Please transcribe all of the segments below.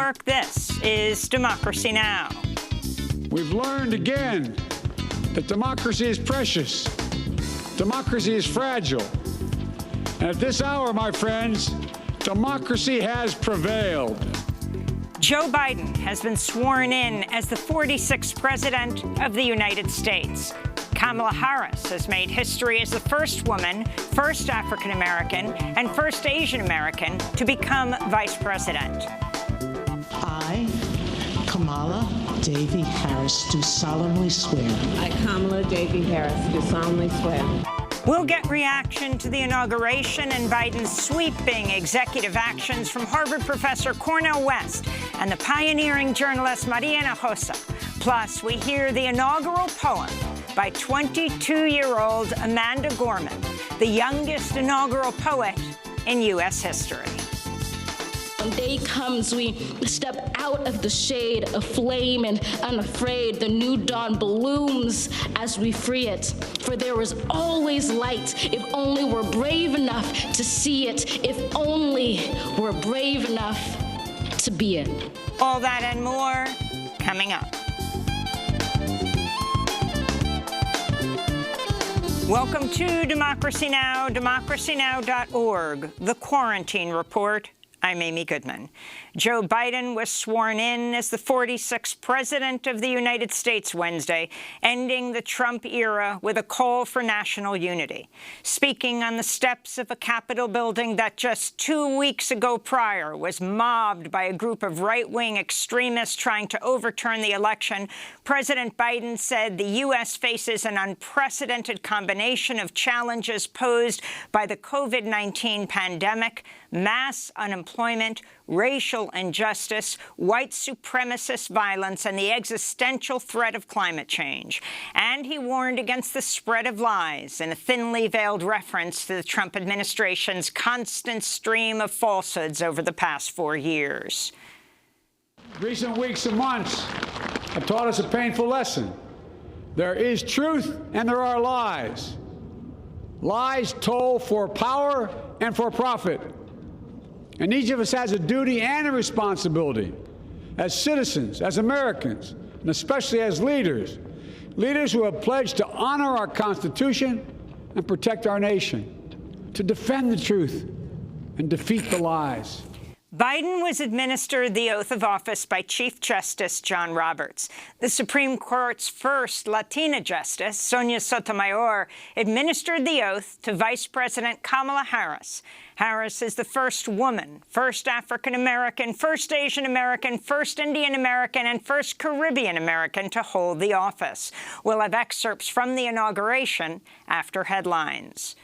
York, this is Democracy Now! We've learned again that democracy is precious. Democracy is fragile. And at this hour, my friends, democracy has prevailed. Joe Biden has been sworn in as the 46th President of the United States. Kamala Harris has made history as the first woman, first African-American, and first Asian-American to become Vice President. I, Kamala Davy Harris, do solemnly swear. I, Kamala Davy Harris, do solemnly swear. We'll get reaction to the inauguration and Biden's sweeping executive actions from Harvard professor Cornel West and the pioneering journalist Maria Hinojosa. Plus, we hear the inaugural poem by 22-year-old Amanda Gorman, the youngest inaugural poet in U.S. history. When day comes, we step out of the shade, aflame and unafraid. The new dawn blooms as we free it. For there is always light, if only we're brave enough to see it, if only we're brave enough to be it. All that and more coming up. Welcome to Democracy Now!, democracynow.org, The Quarantine Report. I'm Amy Goodman. Joe Biden was sworn in as the 46th President of the United States Wednesday, ending the Trump era with a call for national unity. Speaking on the steps of a Capitol building that just 2 weeks ago prior was mobbed by a group of right-wing extremists trying to overturn the election, President Biden said the U.S. faces an unprecedented combination of challenges posed by the COVID-19 pandemic, mass unemployment, racial injustice, white supremacist violence, and the existential threat of climate change. And he warned against the spread of lies in a thinly veiled reference to the Trump administration's constant stream of falsehoods over the past 4 years. Recent weeks and months have taught us a painful lesson. There is truth and there are lies. Lies told for power and for profit. And each of us has a duty and a responsibility as citizens, as Americans, and especially as leaders who have pledged to honor our Constitution and protect our nation, to defend the truth and defeat the lies. Biden was administered the oath of office by Chief Justice John Roberts. The Supreme Court's first Latina justice, Sonia Sotomayor, administered the oath to Vice President Kamala Harris. Harris is the first woman, first African-American, first Asian-American, first Indian-American, and first Caribbean-American to hold the office. We'll have excerpts from the inauguration after headlines.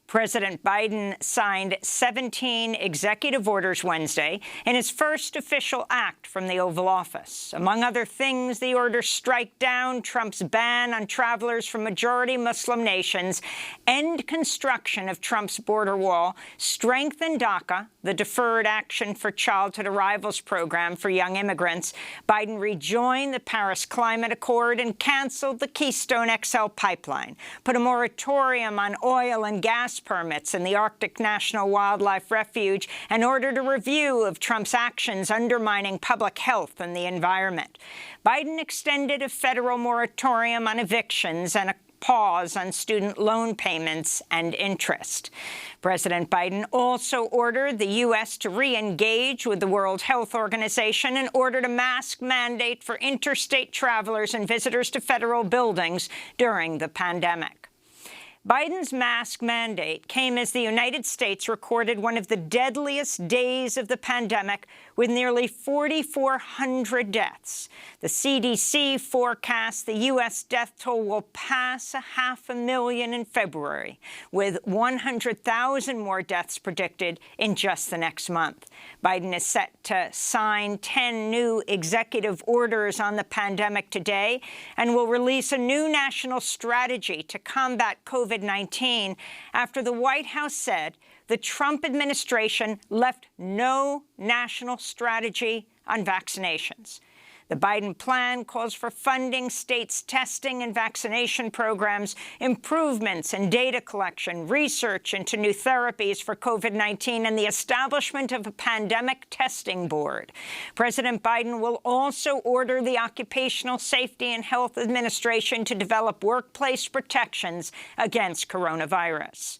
President Biden signed 17 executive orders Wednesday in his first official act from the Oval Office. Among other things, the orders strike down Trump's ban on travelers from majority Muslim nations, end construction of Trump's border wall, strengthen DACA, the Deferred Action for Childhood Arrivals program for young immigrants. Biden rejoined the Paris Climate Accord and canceled the Keystone XL pipeline, put a moratorium on oil and gas permits in the Arctic National Wildlife Refuge, and ordered a review of Trump's actions undermining public health and the environment. Biden extended a federal moratorium on evictions and a pause on student loan payments and interest. President Biden also ordered the U.S. to re-engage with the World Health Organization and ordered a mask mandate for interstate travelers and visitors to federal buildings during the pandemic. Biden's mask mandate came as the United States recorded one of the deadliest days of the pandemic with nearly 4,400 deaths. The CDC forecasts the U.S. death toll will pass 500,000 in February, with 100,000 more deaths predicted in just the next month. Biden is set to sign 10 new executive orders on the pandemic today and will release a new national strategy to combat COVID-19 after the White House said the Trump administration left no national strategy on vaccinations. The Biden plan calls for funding states' testing and vaccination programs, improvements in data collection, research into new therapies for COVID-19, and the establishment of a pandemic testing board. President Biden will also order the Occupational Safety and Health Administration to develop workplace protections against coronavirus.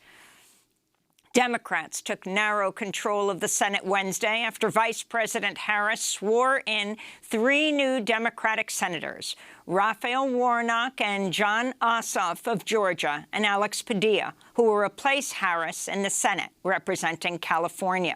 Democrats took narrow control of the Senate Wednesday after Vice President Harris swore in 3 new Democratic senators, Raphael Warnock and Jon Ossoff of Georgia, and Alex Padilla, who will replace Harris in the Senate, representing California.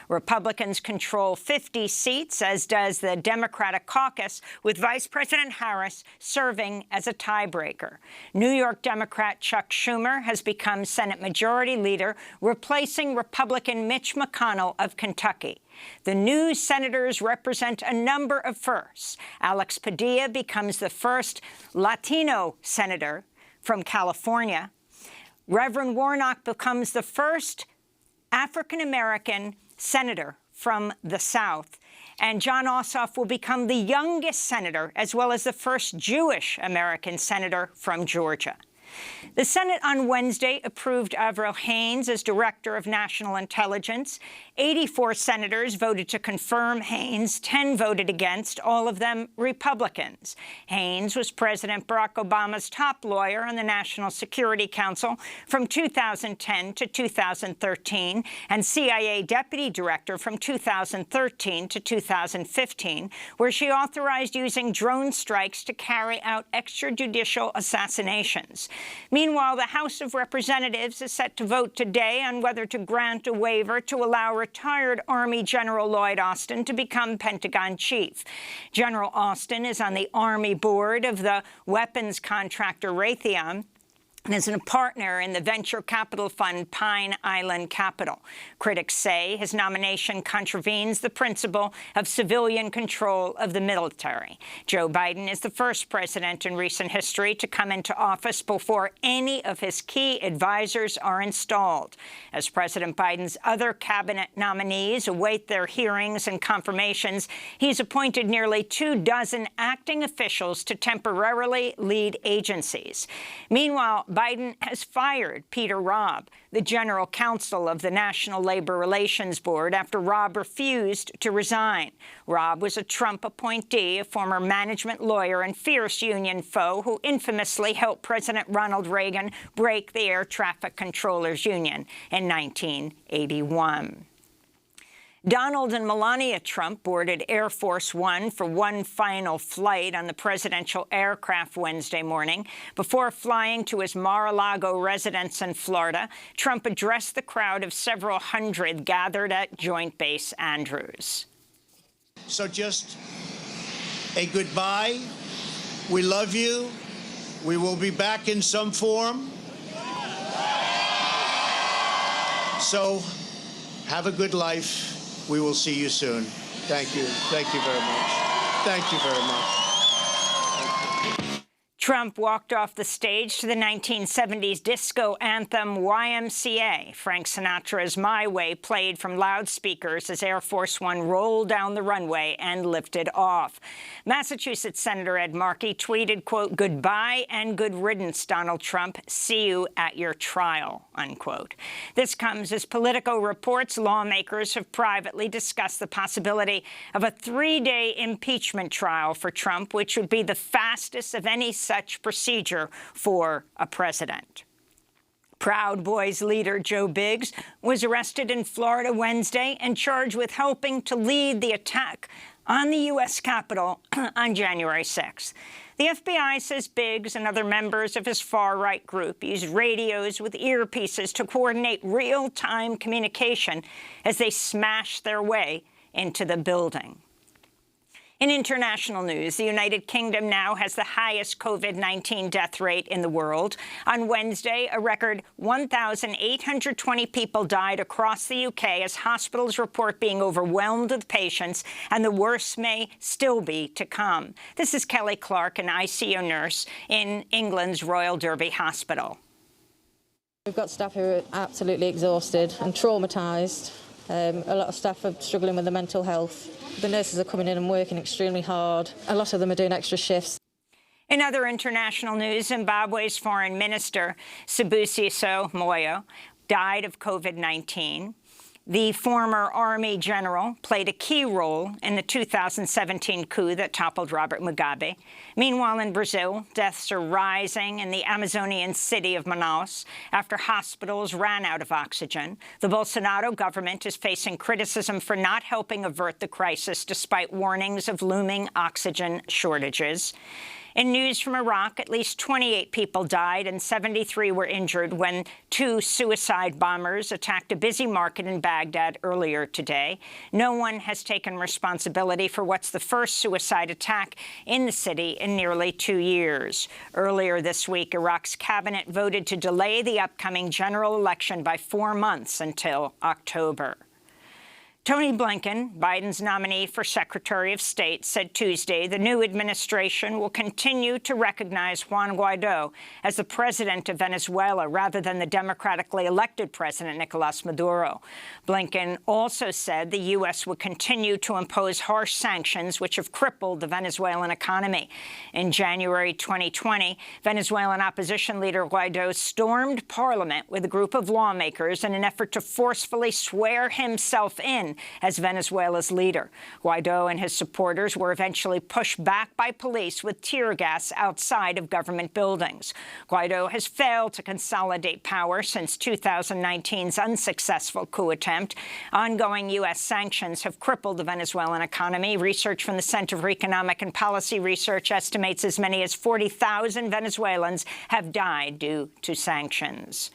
Republicans control 50 seats, as does the Democratic caucus, with Vice President Harris serving as a tiebreaker. New York Democrat Chuck Schumer has become Senate Majority Leader, replacing Republican Mitch McConnell of Kentucky. The new senators represent a number of firsts. Alex Padilla becomes the first Latino senator from California. Reverend Warnock becomes the first African-American senator from the South. And Jon Ossoff will become the youngest senator, as well as the first Jewish-American senator from Georgia. The Senate on Wednesday approved Avril Haines as Director of National Intelligence. 84 senators voted to confirm Haines. 10 voted against, all of them Republicans. Haines was President Barack Obama's top lawyer on the National Security Council from 2010 to 2013 and CIA Deputy Director from 2013 to 2015, where she authorized using drone strikes to carry out extrajudicial assassinations. Meanwhile, the House of Representatives is set to vote today on whether to grant a waiver to allow retired Army General Lloyd Austin to become Pentagon chief. General Austin is on the Army board of the weapons contractor Raytheon and is a partner in the venture capital fund Pine Island Capital. Critics say his nomination contravenes the principle of civilian control of the military. Joe Biden is the first president in recent history to come into office before any of his key advisors are installed. As President Biden's other cabinet nominees await their hearings and confirmations, he's appointed nearly 24 acting officials to temporarily lead agencies. Meanwhile, Biden has fired Peter Robb, the general counsel of the National Labor Relations Board, after Robb refused to resign. Robb was a Trump appointee, a former management lawyer and fierce union foe who infamously helped President Ronald Reagan break the Air Traffic Controllers Union in 1981. Donald and Melania Trump boarded Air Force One for one final flight on the presidential aircraft Wednesday morning. Before flying to his Mar-a-Lago residence in Florida, Trump addressed the crowd of several hundred gathered at Joint Base Andrews. So just a goodbye. We love you. We will be back in some form. So have a good life. We will see you soon. Thank you. Thank you very much. Thank you very much. Trump walked off the stage to the 1970s disco anthem YMCA. Frank Sinatra's My Way played from loudspeakers as Air Force One rolled down the runway and lifted off. Massachusetts Senator Ed Markey tweeted, quote, "Goodbye and good riddance, Donald Trump. See you at your trial," unquote. This comes as Politico reports lawmakers have privately discussed the possibility of a 3-day impeachment trial for Trump, which would be the fastest of any such procedure for a president. Proud Boys leader Joe Biggs was arrested in Florida Wednesday and charged with helping to lead the attack on the U.S. Capitol on January 6th. The FBI says Biggs and other members of his far-right group used radios with earpieces to coordinate real-time communication as they smashed their way into the building. In international news, the United Kingdom now has the highest COVID-19 death rate in the world. On Wednesday, a record 1,820 people died across the UK as hospitals report being overwhelmed with patients, and the worst may still be to come. This is Kelly Clark, an ICU nurse in England's Royal Derby Hospital. We've got staff who are absolutely exhausted and traumatised. A lot of staff are struggling with their mental health. The nurses are coming in and working extremely hard. A lot of them are doing extra shifts. In other international news, Zimbabwe's foreign minister, Sibusiso Moyo, died of COVID-19. The former army general played a key role in the 2017 coup that toppled Robert Mugabe. Meanwhile, in Brazil, deaths are rising in the Amazonian city of Manaus after hospitals ran out of oxygen. The Bolsonaro government is facing criticism for not helping avert the crisis despite warnings of looming oxygen shortages. In news from Iraq, at least 28 people died and 73 were injured when 2 suicide bombers attacked a busy market in Baghdad earlier today. No one has taken responsibility for what's the first suicide attack in the city in nearly 2 years. Earlier this week, Iraq's cabinet voted to delay the upcoming general election by 4 months until October. Tony Blinken, Biden's nominee for Secretary of State, said Tuesday the new administration will continue to recognize Juan Guaido as the president of Venezuela rather than the democratically elected president, Nicolas Maduro. Blinken also said the U.S. would continue to impose harsh sanctions which have crippled the Venezuelan economy. In January 2020, Venezuelan opposition leader Guaido stormed parliament with a group of lawmakers in an effort to forcefully swear himself in as Venezuela's leader. Guaido and his supporters were eventually pushed back by police with tear gas outside of government buildings. Guaido has failed to consolidate power since 2019's unsuccessful coup attempt. Ongoing U.S. sanctions have crippled the Venezuelan economy. Research from the Center for Economic and Policy Research estimates as many as 40,000 Venezuelans have died due to sanctions.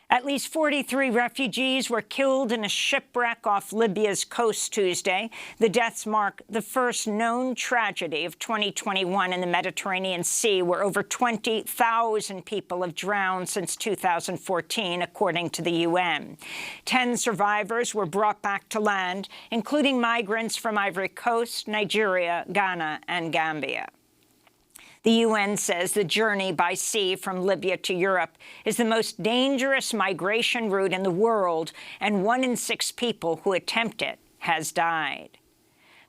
At least 43 refugees were killed in a shipwreck off Libya's coast Tuesday. The deaths mark the first known tragedy of 2021 in the Mediterranean Sea, where over 20,000 people have drowned since 2014, according to the UN. 10 survivors were brought back to land, including migrants from Ivory Coast, Nigeria, Ghana, and Gambia. The UN says the journey by sea from Libya to Europe is the most dangerous migration route in the world, and 1 in 6 people who attempt it has died.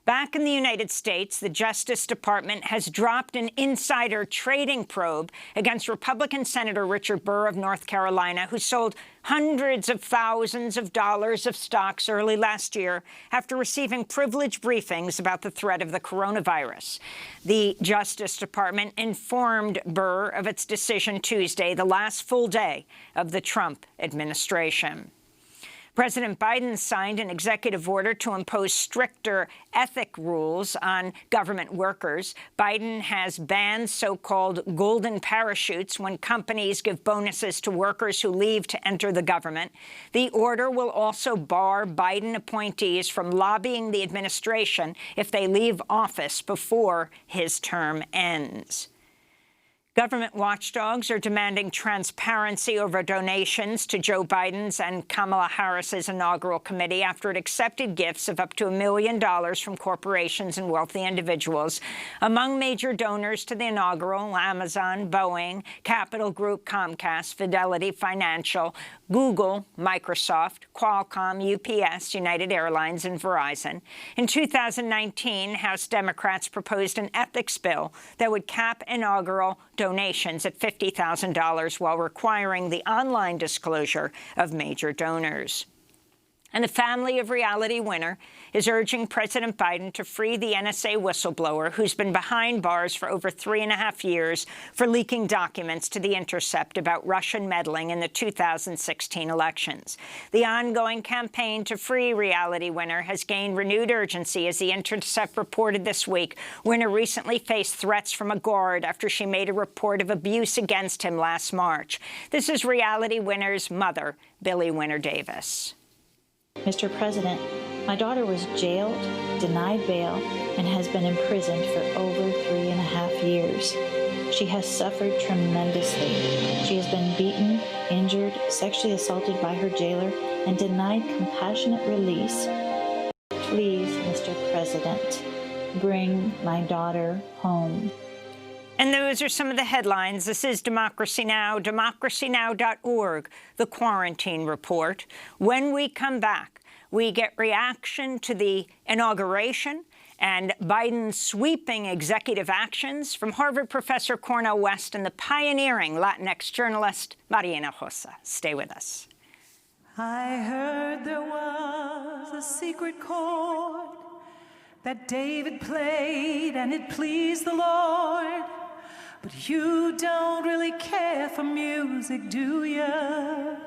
Back in the United States, the Justice Department has dropped an insider trading probe against Republican Senator Richard Burr of North Carolina, who sold hundreds of thousands of dollars of stocks early last year after receiving privileged briefings about the threat of the coronavirus. The Justice Department informed Burr of its decision Tuesday, the last full day of the Trump administration. President Biden signed an executive order to impose stricter ethic rules on government workers. Biden has banned so-called golden parachutes when companies give bonuses to workers who leave to enter the government. The order will also bar Biden appointees from lobbying the administration if they leave office before his term ends. Government watchdogs are demanding transparency over donations to Joe Biden's and Kamala Harris's inaugural committee after it accepted gifts of up to $1 million from corporations and wealthy individuals. Among major donors to the inaugural, Amazon, Boeing, Capital Group, Comcast, Fidelity Financial, Google, Microsoft, Qualcomm, UPS, United Airlines, and Verizon. In 2019, House Democrats proposed an ethics bill that would cap inaugural donations at $50,000 while requiring the online disclosure of major donors. And the family of reality winner is urging President Biden to free the NSA whistleblower who's been behind bars for over 3.5 years for leaking documents to The Intercept about Russian meddling in the 2016 elections. The ongoing campaign to free reality winner has gained renewed urgency as The Intercept reported this week. Winner recently faced threats from a guard after she made a report of abuse against him last March. This is reality winner's mother, Billy Winner Davis. Mr. President, my daughter was jailed, denied bail, and has been imprisoned for over 3.5 years. She has suffered tremendously. She has been beaten, injured, sexually assaulted by her jailer, and denied compassionate release. Please, Mr. President, bring my daughter home. And those are some of the headlines. This is Democracy Now!, democracynow.org, the Quarantine Report. When we come back, we get reaction to the inauguration and Biden's sweeping executive actions from Harvard professor Cornel West and the pioneering Latinx journalist Mariana Josa. Stay with us. I heard there was a secret chord that David played and it pleased the Lord. But you don't really care for music, do you?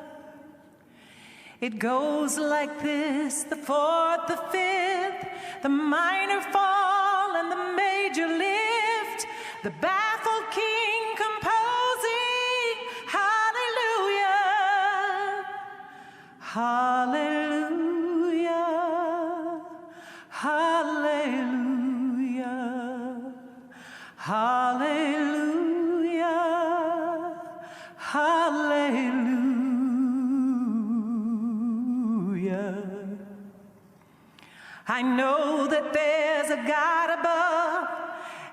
It goes like this: the fourth, the fifth, the minor fall and the major lift, the baffled king composing hallelujah, hallelujah, hallelujah, hallelujah, hallelujah. I know that there's a God above,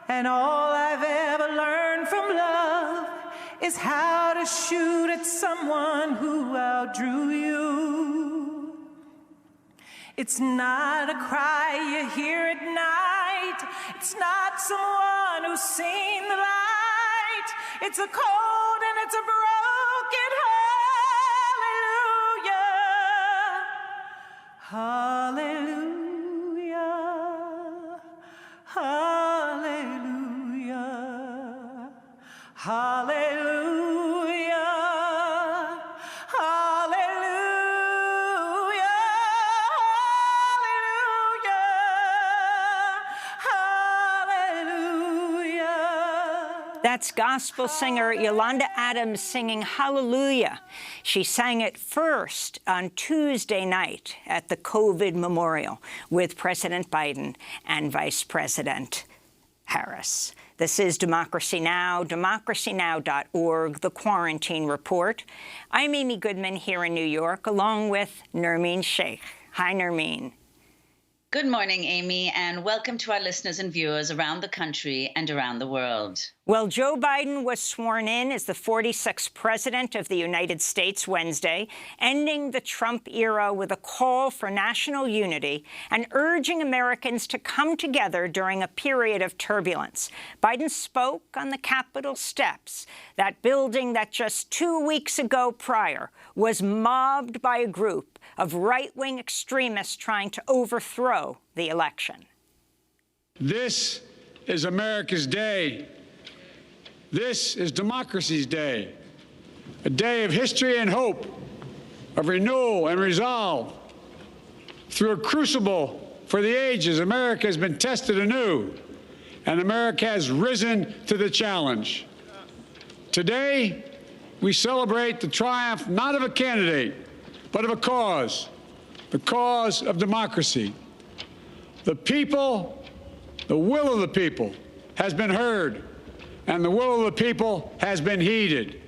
and all I've ever learned from love is how to shoot at someone who outdrew you. It's not a cry you hear at night. It's not someone who's seen the light. It's a cold and it's a broken hallelujah. Hallelujah, hallelujah, hallelujah, hallelujah, hallelujah. That's gospel singer Yolanda Adams singing Hallelujah. She sang it first on Tuesday night at the COVID memorial with President Biden and Vice President Harris. This is Democracy Now!, democracynow.org, The Quarantine Report. I'm Amy Goodman here in New York, along with Nermeen Shaikh. Hi, Nermeen. Good morning, Amy, and welcome to our listeners and viewers around the country and around the world. Well, Joe Biden was sworn in as the 46th president of the United States Wednesday, ending the Trump era with a call for national unity and urging Americans to come together during a period of turbulence. Biden spoke on the Capitol steps, that building that just 2 weeks ago prior was mobbed by a group of right-wing extremists trying to overthrow the election. This is America's day. This is democracy's day, a day of history and hope, of renewal and resolve. Through a crucible for the ages, America has been tested anew, and America has risen to the challenge. Today, we celebrate the triumph not of a candidate, but of a cause, the cause of democracy. The people, the will of the people has been heard, and the will of the people has been heeded.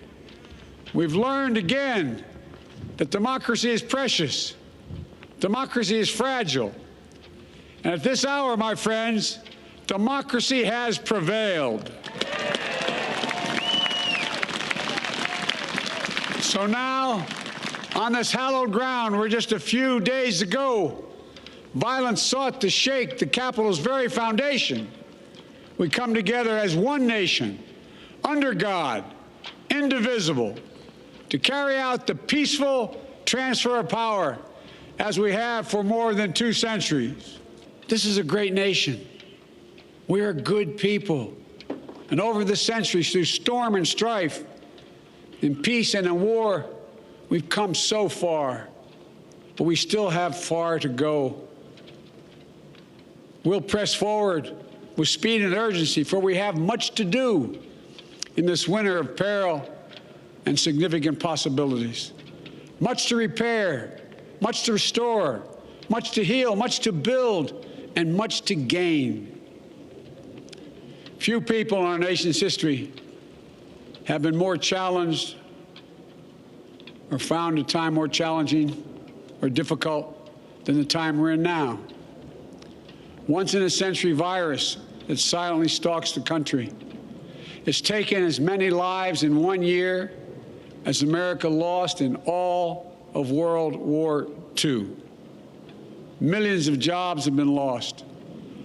We've learned again that democracy is precious, democracy is fragile, and at this hour, my friends, democracy has prevailed. So now, on this hallowed ground where just a few days ago, violence sought to shake the Capitol's very foundation, we come together as one nation, under God, indivisible, to carry out the peaceful transfer of power as we have for more than 2 centuries. This is a great nation. We are good people. And over the centuries, through storm and strife, in peace and in war, we've come so far, but we still have far to go. We'll press forward with speed and urgency, for we have much to do in this winter of peril and significant possibilities. Much to repair, much to restore, much to heal, much to build, and much to gain. Few people in our nation's history have been more challenged or found a time more challenging or difficult than the time we're in now. Once-in-a-century virus that silently stalks the country. It's taken as many lives in 1 year as America lost in all of World War II. millions of jobs have been lost.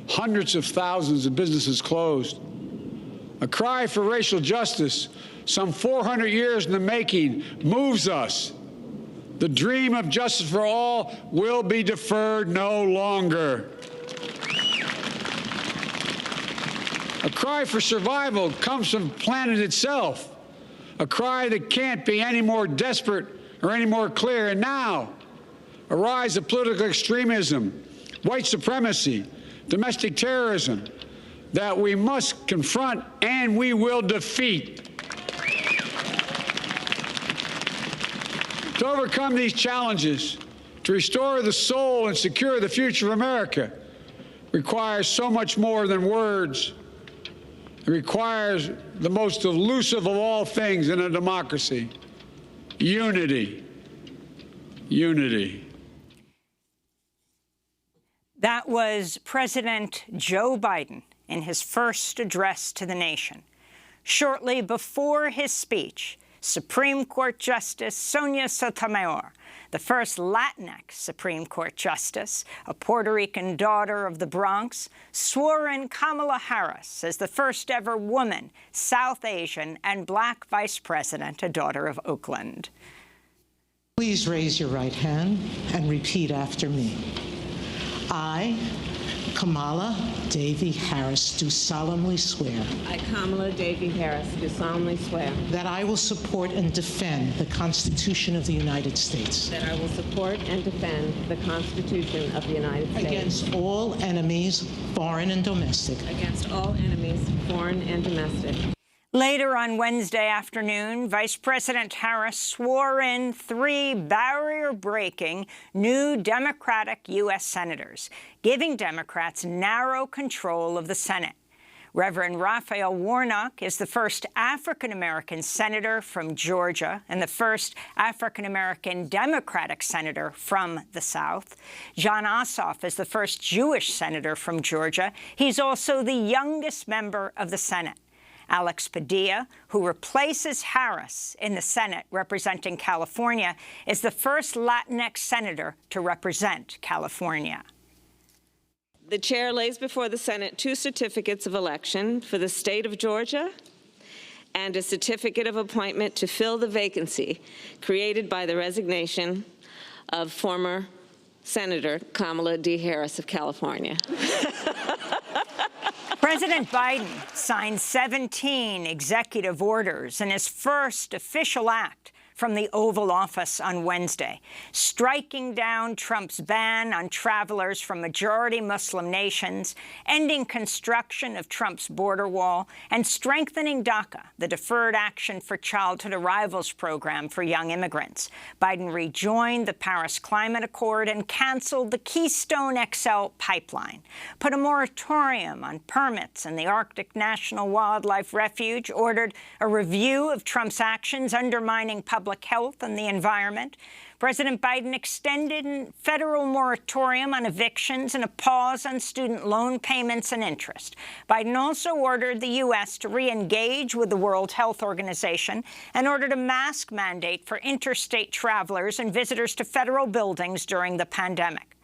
Hundreds of thousands of businesses closed. A cry for racial justice, some 400 years in the making, moves us. The dream of justice for all will be deferred no longer. A cry for survival comes from the planet itself, a cry that can't be any more desperate or any more clear. And now, a rise of political extremism, white supremacy, domestic terrorism that we must confront and we will defeat. To overcome these challenges, to restore the soul and secure the future of America, requires so much more than words. It requires the most elusive of all things in a democracy: unity. Unity. That was President Joe Biden in his first address to the nation. Shortly before his speech, Supreme Court Justice Sonia Sotomayor, the first Latinx Supreme Court Justice, a Puerto Rican daughter of the Bronx, swore in Kamala Harris as the first ever woman, South Asian, and Black Vice President, a daughter of Oakland. Please raise your right hand and repeat after me. I, Kamala Davy Harris, do solemnly swear I, Kamala Davy Harris, do solemnly swear that I will support and defend the Constitution of the United States that I will support and defend the Constitution of the United States against all enemies, foreign and domestic, against all enemies, foreign and domestic. Later on Wednesday afternoon, Vice President Harris swore in 3 barrier-breaking new Democratic U.S. senators, giving Democrats narrow control of the Senate. Reverend Raphael Warnock is the first African-American senator from Georgia and the first African-American Democratic senator from the South. John Ossoff is the first Jewish senator from Georgia. He's also the youngest member of the Senate. Alex Padilla, who replaces Harris in the Senate representing California, is the first Latinx senator to represent California. The chair lays before the Senate 2 certificates of election for the state of Georgia and a certificate of appointment to fill the vacancy created by the resignation of former Senator Kamala D. Harris of California. President Biden signed 17 executive orders in his first official act from the Oval Office on Wednesday, striking down Trump's ban on travelers from majority Muslim nations, ending construction of Trump's border wall, and strengthening DACA, the Deferred Action for Childhood Arrivals program for young immigrants. Biden rejoined the Paris Climate Accord and canceled the Keystone XL pipeline, put a moratorium on permits in the Arctic National Wildlife Refuge, ordered a review of Trump's actions undermining public health and the environment. President Biden extended a federal moratorium on evictions and a pause on student loan payments and interest. Biden also ordered the U.S. to re-engage with the World Health Organization and ordered a mask mandate for interstate travelers and visitors to federal buildings during the pandemic.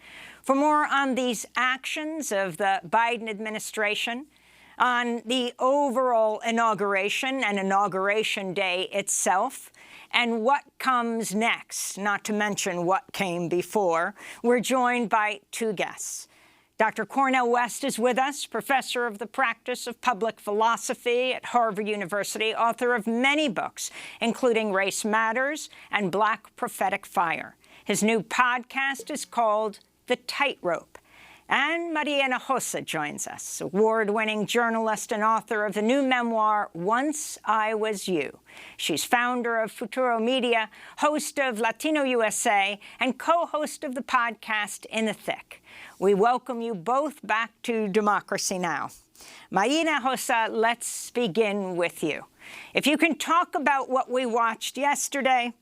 For more on these actions of the Biden administration, on the overall inauguration and Inauguration Day itself, and what comes next, not to mention what came before, we're joined by 2 guests. Dr. Cornel West is with us, professor of the practice of public philosophy at Harvard University, author of many books, including Race Matters and Black Prophetic Fire. His new podcast is called The Tightrope. And Maria Hinojosa joins us, award-winning journalist and author of the new memoir, Once I Was You. She's founder of Futuro Media, host of Latino USA, and co-host of the podcast In the Thick. We welcome you both back to Democracy Now! Maria Hinojosa, let's begin with you. If you can talk about what we watched yesterday,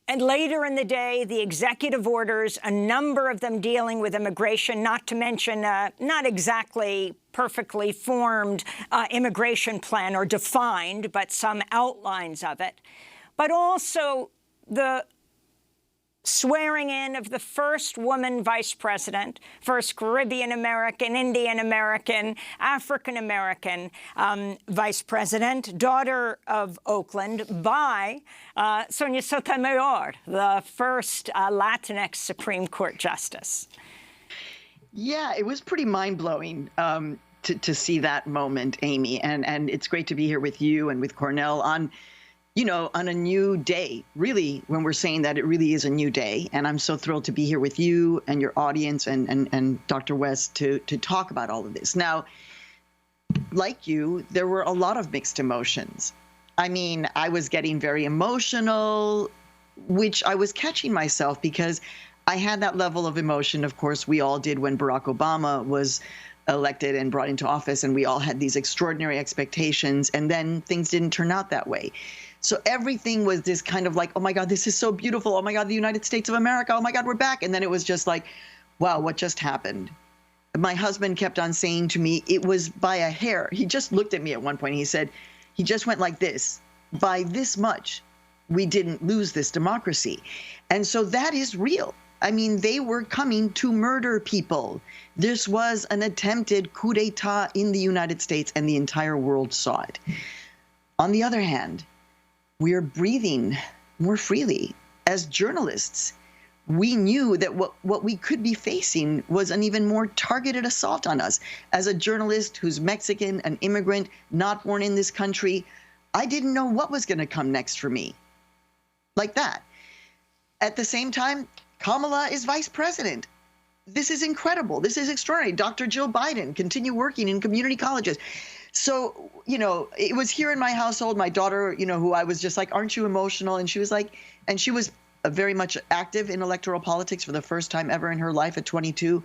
and later in the day, the executive orders, a number of them dealing with immigration, not to mention not exactly perfectly formed immigration plan or defined, but some outlines of it. But also the swearing in of the first woman vice president, first Caribbean-American, Indian-American, African-American vice president, daughter of Oakland, by Sonia Sotomayor, the first Latinx Supreme Court justice. Yeah, it was pretty mind-blowing to see that moment, Amy. And it's great to be here with you and with Cornell on a new day, really, when we're saying that it really is a new day. And I'm so thrilled to be here with you and your audience and Dr. West to talk about all of this. Now, like you, there were a lot of mixed emotions. I mean, I was getting very emotional, which I was catching myself because I had that level of emotion, of course, we all did when Barack Obama was elected and brought into office, and we all had these extraordinary expectations, and then things didn't turn out that way. So everything was this kind of like, oh my God, this is so beautiful. Oh my God, the United States of America. Oh my God, we're back. And then it was just like, wow, what just happened? My husband kept on saying to me, it was by a hair. He just looked at me at one point. And he said, he just went like this. By this much, we didn't lose this democracy. And so that is real. I mean, they were coming to murder people. This was an attempted coup d'etat in the United States, and the entire world saw it. On the other hand, we're breathing more freely. As journalists, we knew that what we could be facing was an even more targeted assault on us. As a journalist who's Mexican, an immigrant, not born in this country, I didn't know what was going to come next for me. Like that. At the same time, Kamala is vice president. This is incredible. This is extraordinary. Dr. Jill Biden continue working in community colleges. So, it was here in my household, my daughter, who I was just like, aren't you emotional? And she was like, and she was very much active in electoral politics for the first time ever in her life at 22.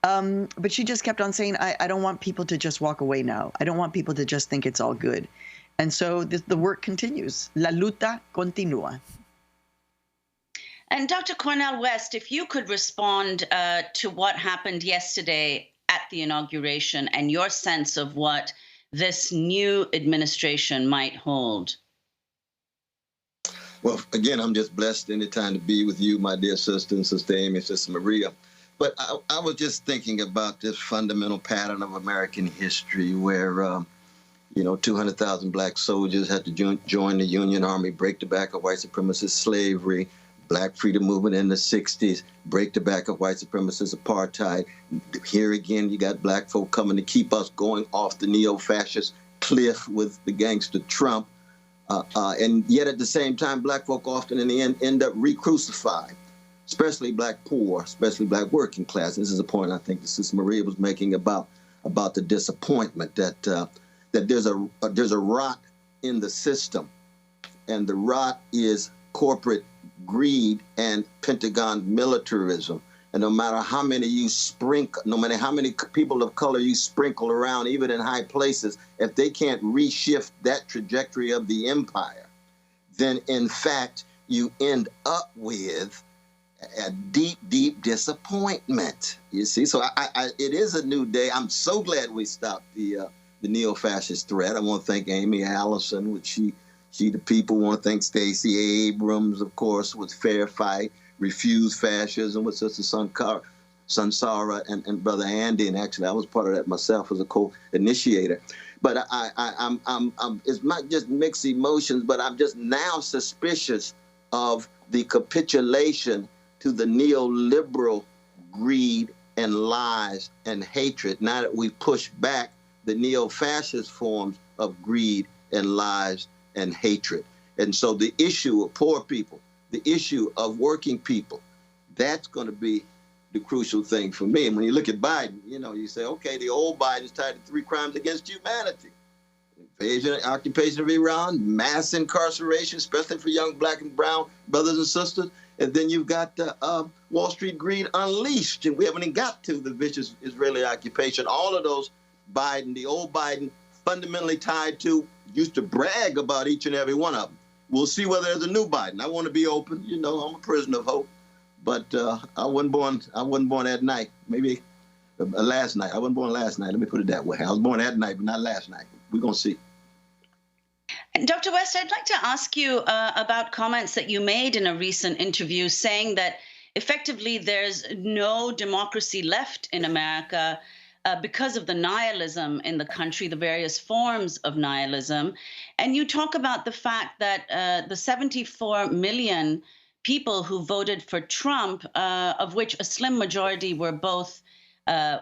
But she just kept on saying, I don't want people to just walk away now. I don't want people to just think it's all good. And so the work continues. La luta continúa. And Dr. Cornell West, if you could respond to what happened yesterday at the inauguration and your sense of what this new administration might hold. Well, again, I'm just blessed anytime to be with you, my dear sister and Sister Amy, Sister Maria. But I was just thinking about this fundamental pattern of American history where, 200,000 black soldiers had to join the Union Army, break the back of white supremacist slavery, Black freedom movement in the 60s, break the back of white supremacist apartheid. Here again, you got black folk coming to keep us going off the neo-fascist cliff with the gangster Trump. And yet at the same time, black folk often in the end up re-crucified, especially black poor, especially black working class. This is a point I think that Sister Maria was making about the disappointment that there's a rot in the system, and the rot is corporate greed and Pentagon militarism. And no matter how many no matter how many people of color you sprinkle around, even in high places, if they can't reshift that trajectory of the empire, then in fact you end up with a deep, deep disappointment. You see, so it is a new day. I'm so glad we stopped the neo-fascist threat. I want to thank Amy Allison, which she the people. Want to thank Stacey Abrams, of course, with Fair Fight, Refuse Fascism with Sister Sansara and Brother Andy, and actually I was part of that myself as a co-initiator. But I'm it's not just mixed emotions, but I'm just now suspicious of the capitulation to the neoliberal greed and lies and hatred. Now that we've pushed back the neo-fascist forms of greed and lies and hatred. And so the issue of poor people, the issue of working people, that's going to be the crucial thing for me. And when you look at Biden, you say, okay, the old Biden's tied to 3 crimes against humanity: invasion, occupation of Iran, mass incarceration, especially for young black and brown brothers and sisters. And then you've got Wall Street greed unleashed. And we haven't even got to the vicious Israeli occupation. All of those Biden, the old Biden, fundamentally tied to, used to brag about each and every one of them. We'll see whether there's a new Biden. I want to be open. I'm a prisoner of hope. But I wasn't born that night. Maybe last night. I wasn't born last night. Let me put it that way. I was born that night, but not last night. We're going to see. Dr. West, I'd like to ask you about comments that you made in a recent interview saying that effectively there's no democracy left in America because of the nihilism in the country, the various forms of nihilism. And you talk about the fact that the 74 million people who voted for Trump, of which a slim majority were both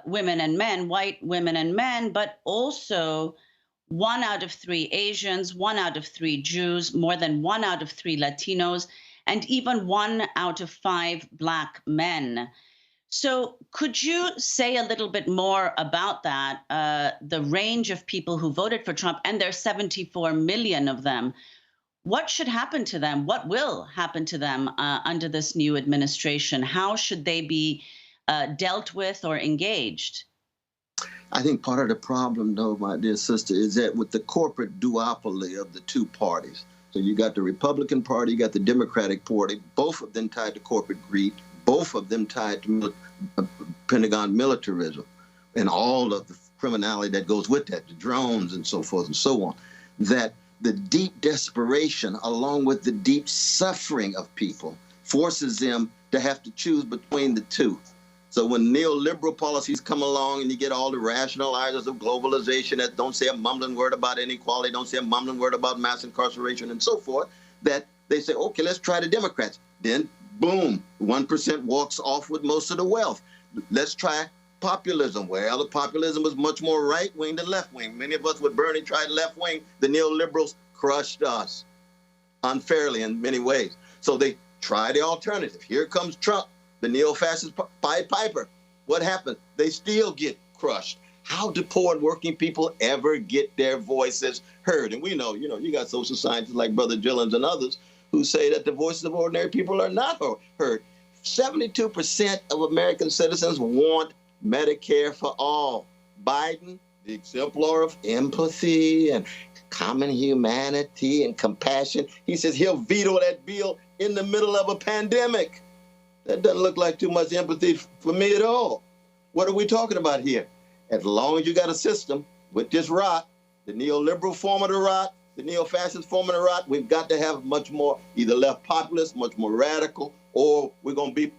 women and men, white women and men, but also 1 out of 3 Asians, 1 out of 3 Jews, more than 1 out of 3 Latinos, and even 1 out of 5 Black men. So could you say a little bit more about that, the range of people who voted for Trump, and there are 74 million of them? What should happen to them? What will happen to them under this new administration? How should they be dealt with or engaged? I think part of the problem, though, my dear sister, is that with the corporate duopoly of the two parties, so you got the Republican Party, you got the Democratic Party, both of them tied to corporate greed, both of them tied to Pentagon militarism and all of the criminality that goes with that, the drones and so forth and so on, that the deep desperation along with the deep suffering of people forces them to have to choose between the two. So when neoliberal policies come along and you get all the rationalizers of globalization that don't say a mumbling word about inequality, don't say a mumbling word about mass incarceration and so forth, that they say, okay, let's try the Democrats. Then, boom, 1% walks off with most of the wealth. Let's try populism. Well, the populism is much more right-wing than left-wing. Many of us with Bernie tried left-wing. The neoliberals crushed us unfairly in many ways. So they try the alternative. Here comes Trump, the neo-fascist Pied Piper. What happened? They still get crushed. How do poor and working people ever get their voices heard? And we know, you got social scientists like Brother Gillens and others who say that the voices of ordinary people are not heard. 72% of American citizens want Medicare for all. Biden, the exemplar of empathy and common humanity and compassion, he says he'll veto that bill in the middle of a pandemic. That doesn't look like too much empathy for me at all. What are we talking about here? As long as you got a system with this rot, the neoliberal form of the rot, the neo-fascist form of the rot, we've got to have much more either left populist, much more radical, or we're going to be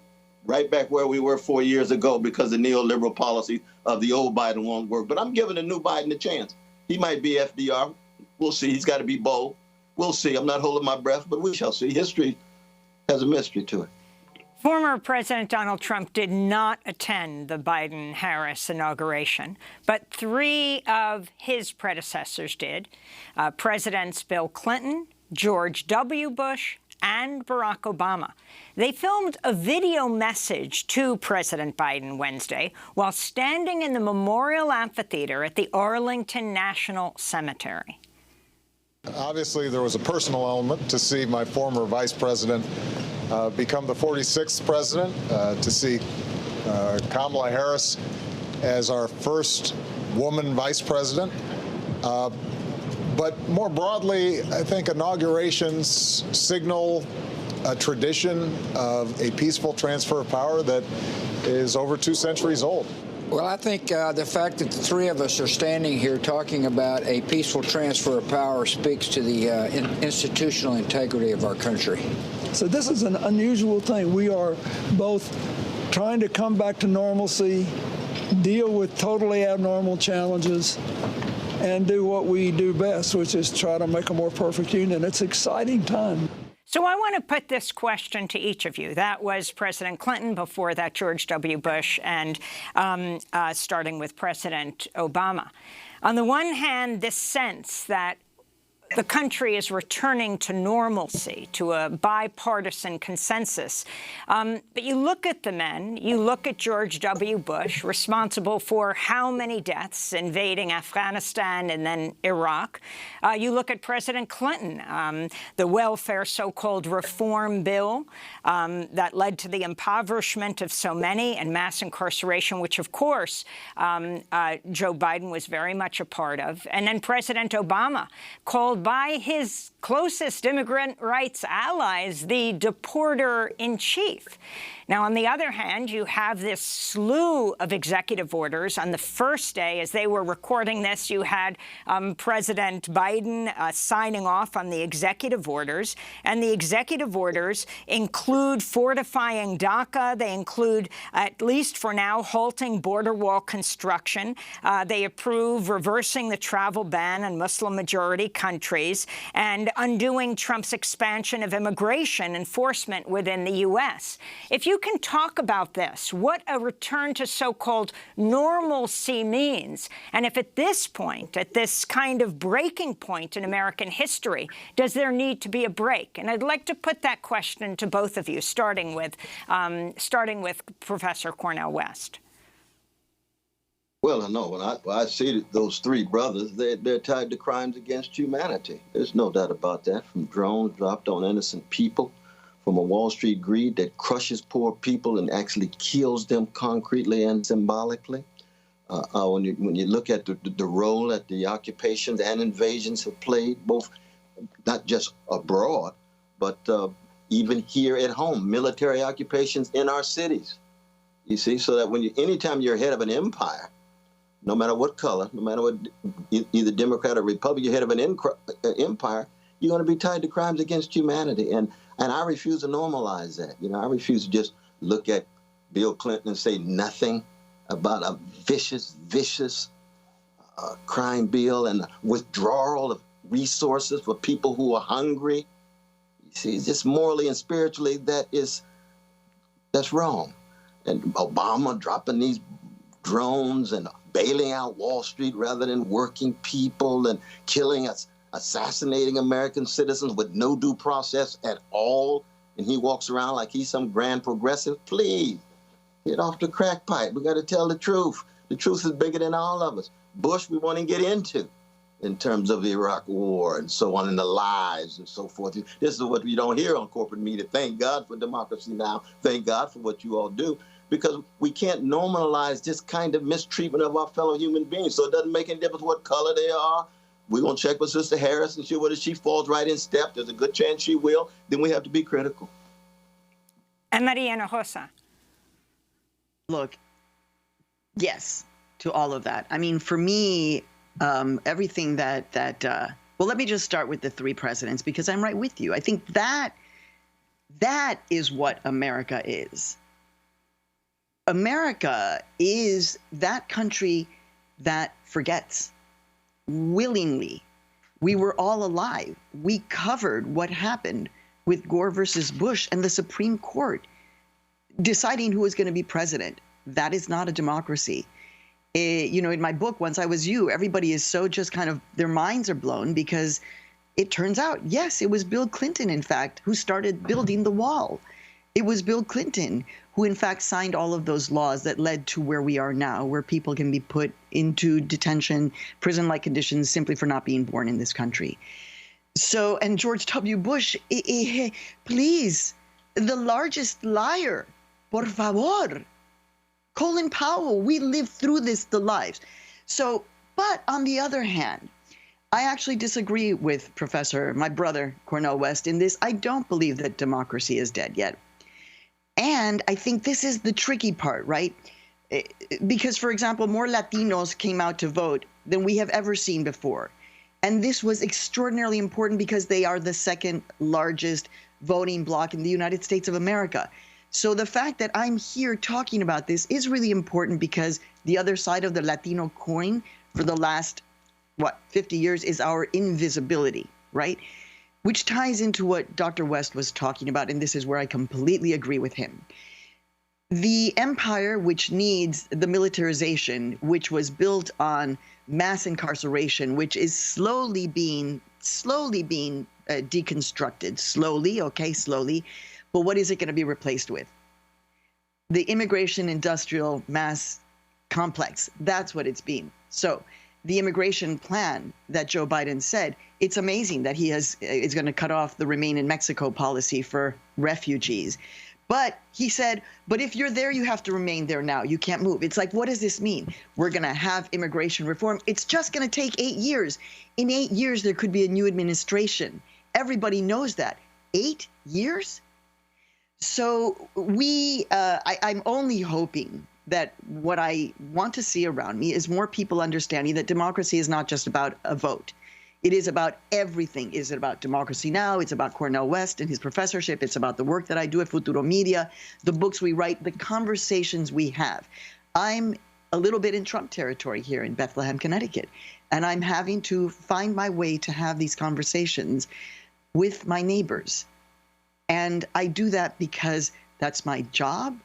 right back where we were 4 years ago because the neoliberal policy of the old Biden won't work. But I'm giving the new Biden a chance. He might be FDR. We'll see. He's got to be bold. We'll see. I'm not holding my breath, but we shall see. History has a mystery to it. Former President Donald Trump did not attend the Biden-Harris inauguration, but 3 of his predecessors did. Presidents Bill Clinton, George W. Bush, and Barack Obama. They filmed a video message to President Biden Wednesday while standing in the Memorial Amphitheater at the Arlington National Cemetery. Obviously, there was a personal element to see my former vice president become the 46th president, to see Kamala Harris as our first woman vice president. But more broadly, I think inaugurations signal a tradition of a peaceful transfer of power that is over 2 centuries old. Well, I think the fact that the 3 of us are standing here talking about a peaceful transfer of power speaks to the institutional integrity of our country. So this is an unusual thing. We are both trying to come back to normalcy, deal with totally abnormal challenges, and do what we do best, which is try to make a more perfect union. It's an exciting time. So I want to put this question to each of you. That was President Clinton, before that George W. Bush, and starting with President Obama. On the one hand, this sense that the country is returning to normalcy, to a bipartisan consensus. But you look at the men, you look at George W. Bush, responsible for how many deaths, invading Afghanistan and then Iraq. You look at President Clinton, the welfare so-called reform bill that led to the impoverishment of so many and mass incarceration, which, of course, Joe Biden was very much a part of. And then President Obama called by his closest immigrant rights allies, the deporter-in-chief. Now, on the other hand, you have this slew of executive orders. On the first day, as they were recording this, you had President Biden signing off on the executive orders. And the executive orders include fortifying DACA. They include, at least for now, halting border wall construction. They approve reversing the travel ban in Muslim-majority countries and undoing Trump's expansion of immigration enforcement within the U.S. If you can talk about this, what a return to so-called normalcy means, and if at this point, at this kind of breaking point in American history, does there need to be a break? And I'd like to put that question to both of you, starting with Professor Cornel West. Well, I know. When I see those three brothers, they're tied to crimes against humanity. There's no doubt about that, from drones dropped on innocent people, from a Wall Street greed that crushes poor people and actually kills them concretely and symbolically. When you look at the role that the occupations and invasions have played, both not just abroad, but even here at home, military occupations in our cities. You see, so that anytime you're head of an empire, no matter what color, no matter what, either Democrat or Republican, you're head of an empire, you're going to be tied to crimes against humanity. And I refuse to normalize that. You know, I refuse to just look at Bill Clinton and say nothing about a vicious crime bill and withdrawal of resources for people who are hungry. You see, just morally and spiritually, that's wrong. And Obama dropping these drones and bailing out Wall Street rather than working people and killing us, assassinating American citizens with no due process at all. And he walks around like he's some grand progressive. Please, get off the crack pipe. We got to tell the truth. The truth is bigger than all of us. Bush, we want to get into in terms of the Iraq War and so on, and the lies and so forth. This is what we don't hear on corporate media. Thank God for democracy now. Thank God for what you all do. Because we can't normalize this kind of mistreatment of our fellow human beings. So it doesn't make any difference what color they are. We're going to check with Sister Harris and see whether she falls right in step. There's a good chance she will. Then we have to be critical. And Maria Hinojosa. Look, yes, to all of that. I mean, for me, everything well, let me just start with the three presidents, because I'm right with you. I think that is what America is. America is that country that forgets willingly. We were all alive. We covered what happened with Gore versus Bush and the Supreme Court deciding who was going to be president. That is not a democracy. You know, in my book, Once I Was You, everybody is so just kind of, their minds are blown because it turns out, yes, it was Bill Clinton, in fact, who started building the wall. It was Bill Clinton who, in fact, signed all of those laws that led to where we are now, where people can be put into detention, prison-like conditions simply for not being born in this country. So, and George W. Bush, please, the largest liar, por favor. Colin Powell, we lived through the lives. So, but on the other hand, I actually disagree with my brother, Cornel West, in this. I don't believe that democracy is dead yet. And I think this is the tricky part, right? Because, for example, more Latinos came out to vote than we have ever seen before. And this was extraordinarily important because they are the second largest voting bloc in the United States of America. So the fact that I'm here talking about this is really important because the other side of the Latino coin for the last, 50 years is our invisibility, right? Which ties into what Dr. West was talking about, and this is where I completely agree with him. The empire, which needs the militarization, which was built on mass incarceration, which is slowly being deconstructed. Slowly. But what is it going to be replaced with? The immigration industrial mass complex. That's what it's being. So the immigration plan that Joe Biden said, it's amazing that he is going to cut off the Remain in Mexico policy for refugees. But he said, but if you're there, you have to remain there now. You can't move. It's like, what does this mean? We're going to have immigration reform. It's just going to take 8 years. In 8 years, there could be a new administration. Everybody knows that. 8 years? So I'm only hoping that what I want to see around me is more people understanding that democracy is not just about a vote. It is about everything. Is it about Democracy Now? It's about Cornel West and his professorship. It's about the work that I do at Futuro Media, the books we write, the conversations we have. I'm a little bit in Trump territory here in Bethlehem, Connecticut, and I'm having to find my way to have these conversations with my neighbors. And I do that because that's my job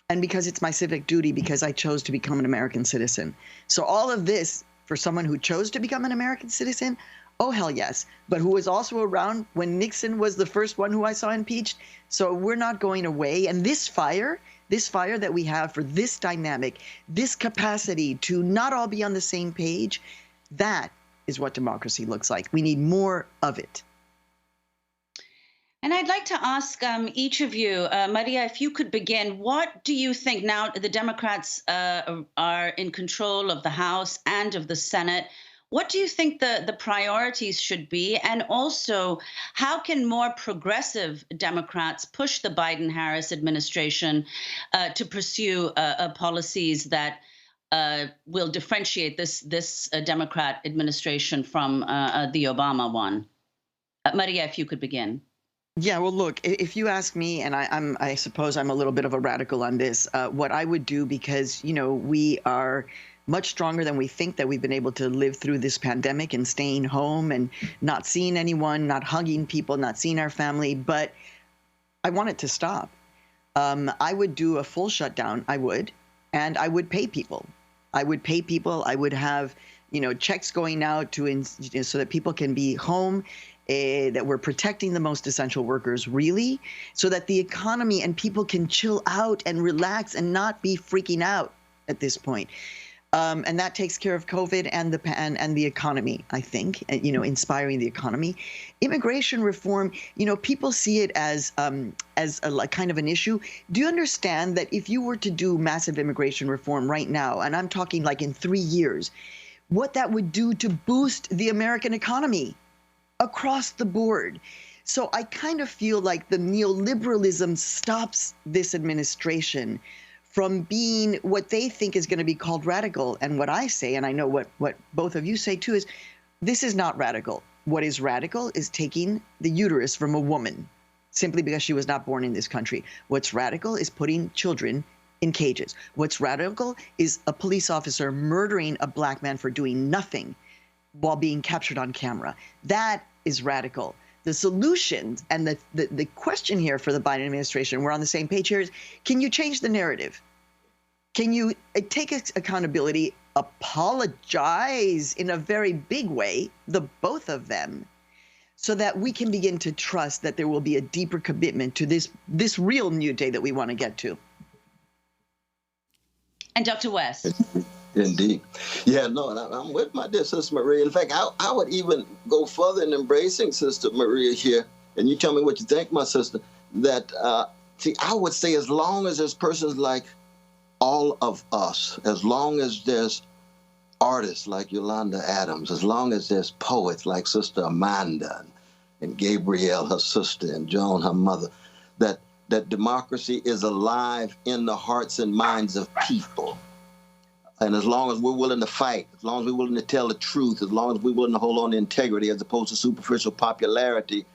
and because it's my civic duty, because I chose to become an American citizen. So all of this, for someone who chose to become an American citizen, oh, hell yes. But who was also around when Nixon was the first one who I saw impeached. So we're not going away. And this fire that we have for this dynamic, this capacity to not all be on the same page, that is what democracy looks like. We need more of it. And I'd like to ask each of you, Maria, if you could begin, what do you think now the Democrats are in control of the House and of the Senate? What do you think the priorities should be? And also, how can more progressive Democrats push the Biden-Harris administration to pursue policies that will differentiate this Democrat administration from the Obama one? Maria, if you could begin. Yeah, well, look, if you ask me, and I suppose I'm a little bit of a radical on this, what I would do, because, you know, we are much stronger than we think, that we've been able to live through this pandemic and staying home and not seeing anyone, not hugging people, not seeing our family. But I want it to stop. I would do a full shutdown. I would. And I would pay people. I would pay people. I would have, you know, checks going out to so that people can be home. That we're protecting the most essential workers, really, so that the economy and people can chill out and relax and not be freaking out at this point. And that takes care of COVID and the economy, I think, you know, inspiring the economy. Immigration reform, you know, people see it as a kind of an issue. Do you understand that if you were to do massive immigration reform right now, and I'm talking like in 3 years, what that would do to boost the American economy across the board? So I kind of feel like the neoliberalism stops this administration from being what they think is going to be called radical. And what I say, and I know what both of you say too, is this is not radical. What is radical is taking the uterus from a woman simply because she was not born in this country. What's radical is putting children in cages. What's radical is a police officer murdering a black man for doing nothing while being captured on camera. That is radical. The solution and the question here for the Biden administration, we're on the same page here, is can you change the narrative? Can you take accountability, apologize in a very big way, the both of them, so that we can begin to trust that there will be a deeper commitment to this real new day that we want to get to? And Dr. West. Indeed. Yeah, no, and I'm with my dear Sister Maria. In fact, I would even go further in embracing Sister Maria here. And you tell me what you think, my sister, that, I would say as long as there's persons like all of us, as long as there's artists like Yolanda Adams, as long as there's poets like Sister Amanda and Gabrielle, her sister, and Joan, her mother, that democracy is alive in the hearts and minds of people. And as long as we're willing to fight, as long as we're willing to tell the truth, as long as we're willing to hold on to integrity as opposed to superficial popularity,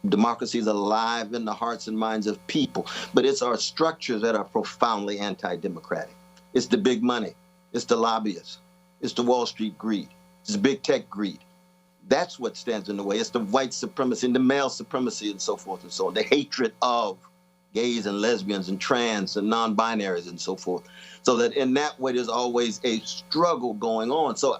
democracy is alive in the hearts and minds of people. But it's our structures that are profoundly anti-democratic. It's the big money. It's the lobbyists. It's the Wall Street greed. It's the big tech greed. That's what stands in the way. It's the white supremacy and the male supremacy and so forth and so on. The hatred of gays and lesbians and trans and non-binaries and so forth. So that in that way, there's always a struggle going on. So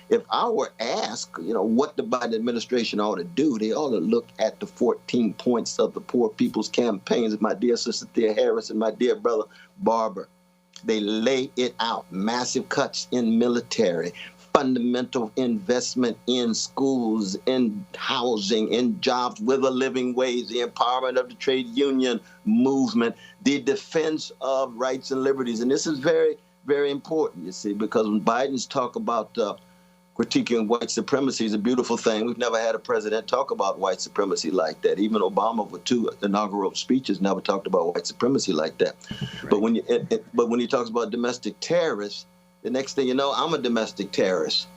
if I were asked, you know, what the Biden administration ought to do, they ought to look at the 14 points of the Poor People's Campaigns of my dear sister Thea Harris and my dear brother Barber. They lay it out. Massive cuts in military, fundamental investment in schools, in housing, in jobs with a living wage, the empowerment of the trade union movement, the defense of rights and liberties. And this is very, very important, you see, because when Biden's talk about critiquing white supremacy is a beautiful thing. We've never had a president talk about white supremacy like that. Even Obama, with 2 inaugural speeches, never talked about white supremacy like that. Right. But when he talks about domestic terrorists, the next thing you know, I'm a domestic terrorist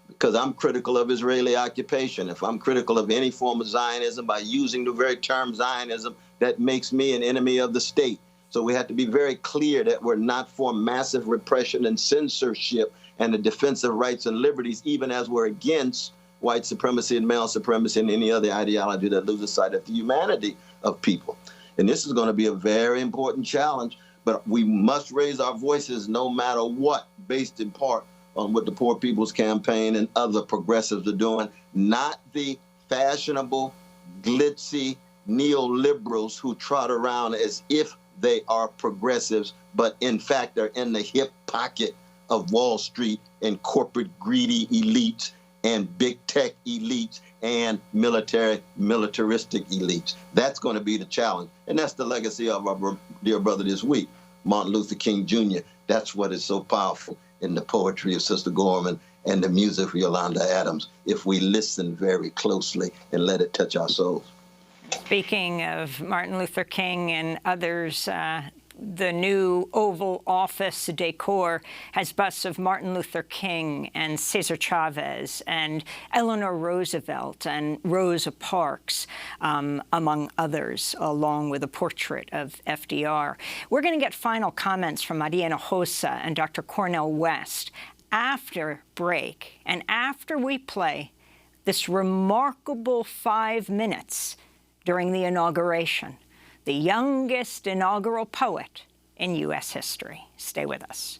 because I'm critical of Israeli occupation. If I'm critical of any form of Zionism, by using the very term Zionism, that makes me an enemy of the state. So we have to be very clear that we're not for massive repression and censorship and the defense of rights and liberties, even as we're against white supremacy and male supremacy and any other ideology that loses sight of the humanity of people. And this is going to be a very important challenge, but we must raise our voices no matter what, based in part on what the Poor People's Campaign and other progressives are doing, not the fashionable, glitzy neoliberals who trot around as if they are progressives, but in fact are in the hip pocket of Wall Street and corporate greedy elites and big tech elites and militaristic elites. That's going to be the challenge. And that's the legacy of our dear brother this week, Martin Luther King Jr. That's what is so powerful in the poetry of Sister Gorman and the music of Yolanda Adams, if we listen very closely and let it touch our souls. Speaking of Martin Luther King and others, the new Oval Office decor has busts of Martin Luther King and Cesar Chavez and Eleanor Roosevelt and Rosa Parks, among others, along with a portrait of FDR. We're going to get final comments from Maria Hinojosa and Dr. Cornel West after break and after we play this remarkable 5 minutes during the inauguration. The youngest inaugural poet in U.S. history. Stay with us.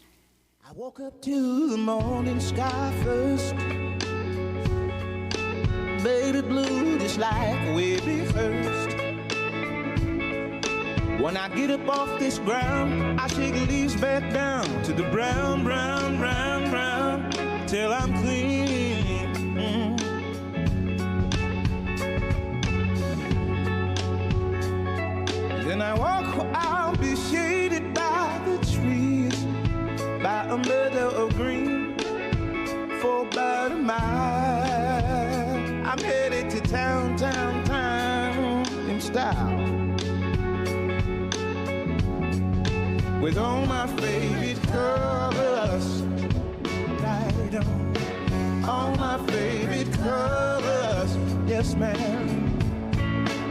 I woke up to the morning sky first. Baby blue, just like we rehearsed. When I get up off this ground, I shake the leaves back down to the brown, brown, brown, brown, till I'm clean. Then I walk where I'll be shaded by the trees, by a meadow of green, for about a mile. I'm headed to town, town, town in style, with all my favorite colors, right on, all my favorite colors, yes ma'am.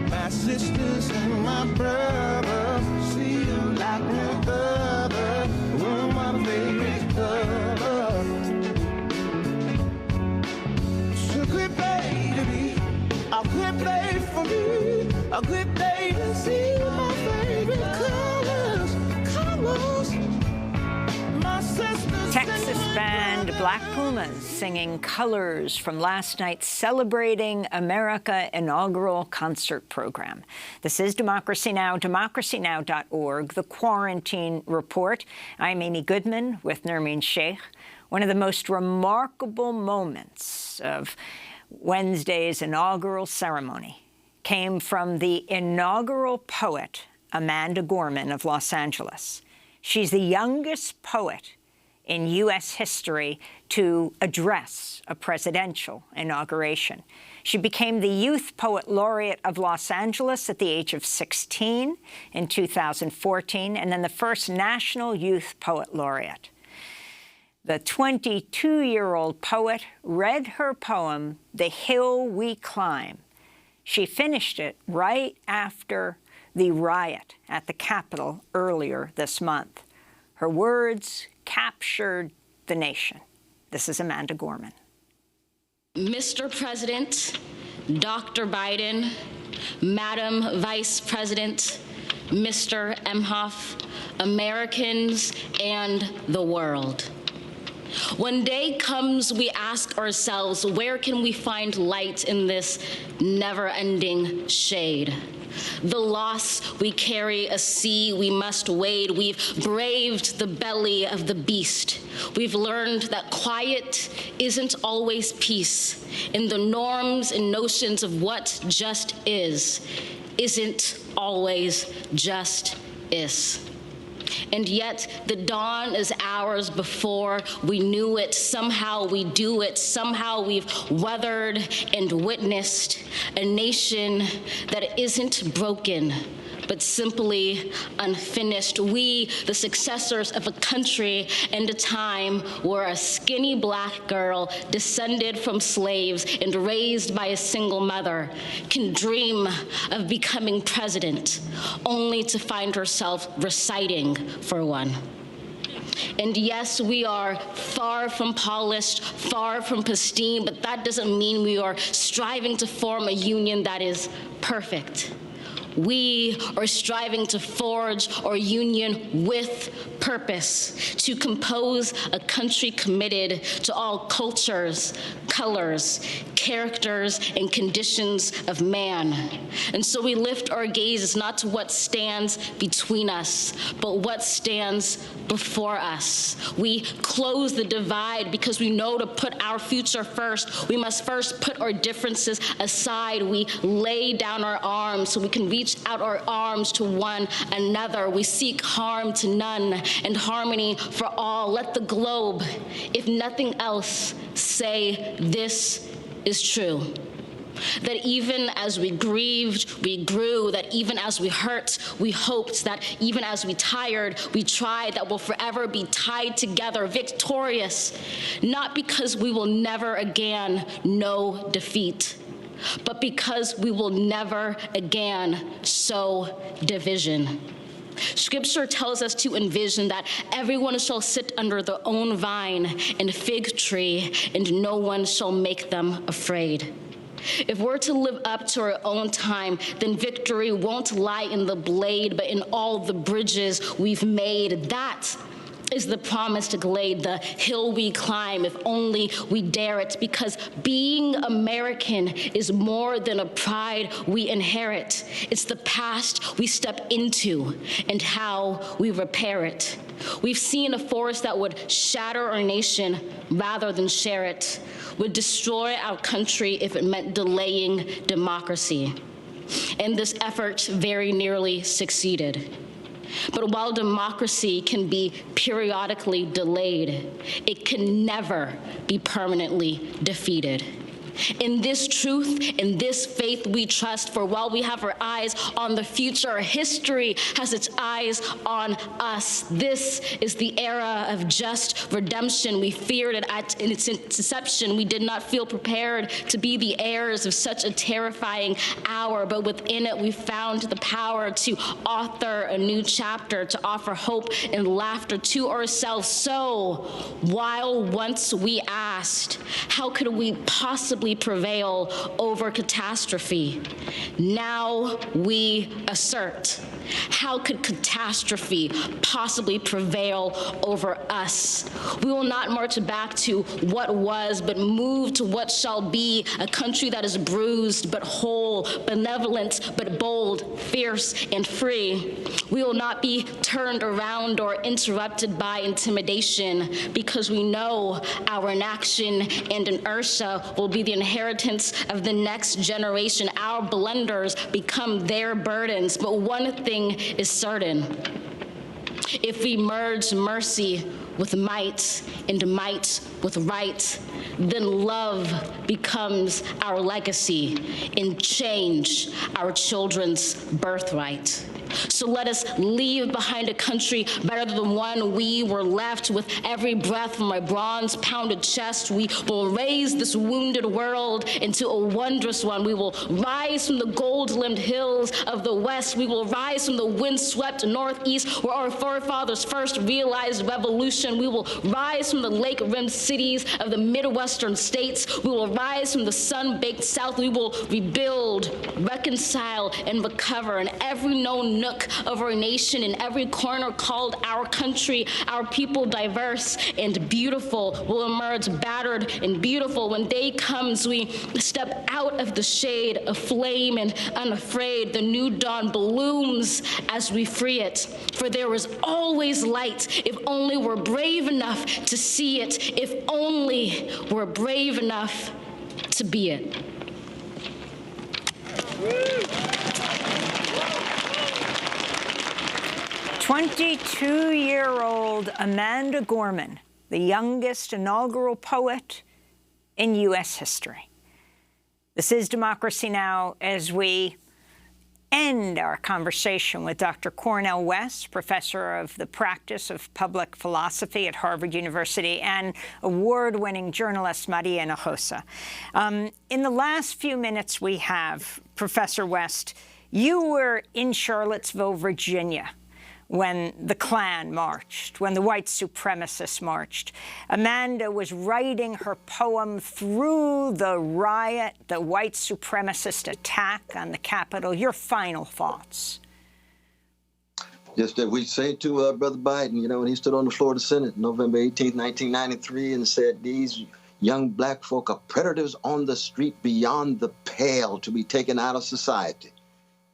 My sisters and my brothers, see them like no other. Oh, my favorite color. So good day to be, a good day for me, a good day to see my favorite colors, colors. My sisters. Texas band Black Pumas singing Colors from last night's Celebrating America inaugural concert program. This is Democracy Now!, democracynow.org, The Quarantine Report. I'm Amy Goodman with Nermeen Shaikh. One of the most remarkable moments of Wednesday's inaugural ceremony came from the inaugural poet, Amanda Gorman of Los Angeles. She's the youngest poet in U.S. history to address a presidential inauguration. She became the Youth Poet Laureate of Los Angeles at the age of 16 in 2014, and then the first National Youth Poet Laureate. The 22-year-old poet read her poem, The Hill We Climb. She finished it right after the riot at the Capitol earlier this month. Her words captured the nation. This is Amanda Gorman. Mr. President, Dr. Biden, Madam Vice President, Mr. Emhoff, Americans, and the world. When day comes, we ask ourselves, where can we find light in this never-ending shade? The loss we carry, a sea we must wade. We've braved the belly of the beast. We've learned that quiet isn't always peace, and the norms and notions of what just isn't always just is. And yet the dawn is ours before we knew it. Somehow we do it. Somehow we've weathered and witnessed a nation that isn't broken, but simply unfinished. We, the successors of a country and a time where a skinny black girl descended from slaves and raised by a single mother can dream of becoming president, only to find herself reciting for one. And yes, we are far from polished, far from pristine, but that doesn't mean we are striving to form a union that is perfect. We are striving to forge our union with purpose, to compose a country committed to all cultures, colors, characters, and conditions of man. And so we lift our gazes not to what stands between us, but what stands before us. We close the divide because we know to put our future first, we must first put our differences aside. We lay down our arms so we can reach out our arms to one another. We seek harm to none and harmony for all. Let the globe, if nothing else, say this is true. That even as we grieved, we grew, that even as we hurt, we hoped, that even as we tired, we tried, that we'll forever be tied together, victorious, not because we will never again know defeat, but because we will never again sow division. Scripture tells us to envision that everyone shall sit under their own vine and fig tree, and no one shall make them afraid. If we're to live up to our own time, then victory won't lie in the blade, but in all the bridges we've made. That is the promised glade, the hill we climb, if only we dare it, because being American is more than a pride we inherit. It's the past we step into and how we repair it. We've seen a force that would shatter our nation rather than share it, would destroy our country if it meant delaying democracy. And this effort very nearly succeeded. But while democracy can be periodically delayed, it can never be permanently defeated. In this truth, in this faith we trust, for while we have our eyes on the future, history has its eyes on us. This is the era of just redemption. We feared it in its inception. We did not feel prepared to be the heirs of such a terrifying hour, but within it we found the power to author a new chapter, to offer hope and laughter to ourselves. So, while once we asked, how could we possibly prevail over catastrophe? Now we assert, how could catastrophe possibly prevail over us? We will not march back to what was, but move to what shall be, a country that is bruised but whole, benevolent but bold, fierce and free. We will not be turned around or interrupted by intimidation, because we know our inaction and inertia will be the inheritance of the next generation. Our blunders become their burdens. But one thing is certain: if we merge mercy with might and might with right, then love becomes our legacy and change our children's birthright. So let us leave behind a country better than the one we were left. With every breath from my bronze-pounded chest, we will raise this wounded world into a wondrous one. We will rise from the gold-limbed hills of the West. We will rise from the wind-swept Northeast, where our forefathers first realized revolution. We will rise from the lake-rimmed cities of the Midwestern states. We will rise from the sun-baked South. We will rebuild, reconcile, and recover in every known nook of our nation, in every corner called our country, our people diverse and beautiful, will emerge battered and beautiful. When day comes, we step out of the shade of flame and unafraid. The new dawn blooms as we free it. For there is always light if only we're brave enough to see it, if only we're brave enough to be it. 22-year-old Amanda Gorman, the youngest inaugural poet in U.S. history. This is Democracy Now! As we end our conversation with Dr. Cornel West, professor of the practice of public philosophy at Harvard University, and award-winning journalist Maria Hinojosa. In the last few minutes we have, Professor West, you were in Charlottesville, Virginia, when the Klan marched, when the white supremacists marched. Amanda was writing her poem through the riot, the white supremacist attack on the Capitol. Your final thoughts? Just that we say to Brother Biden, when he stood on the floor of the Senate November 18, 1993, and said, these young black folk are predators on the street beyond the pale to be taken out of society.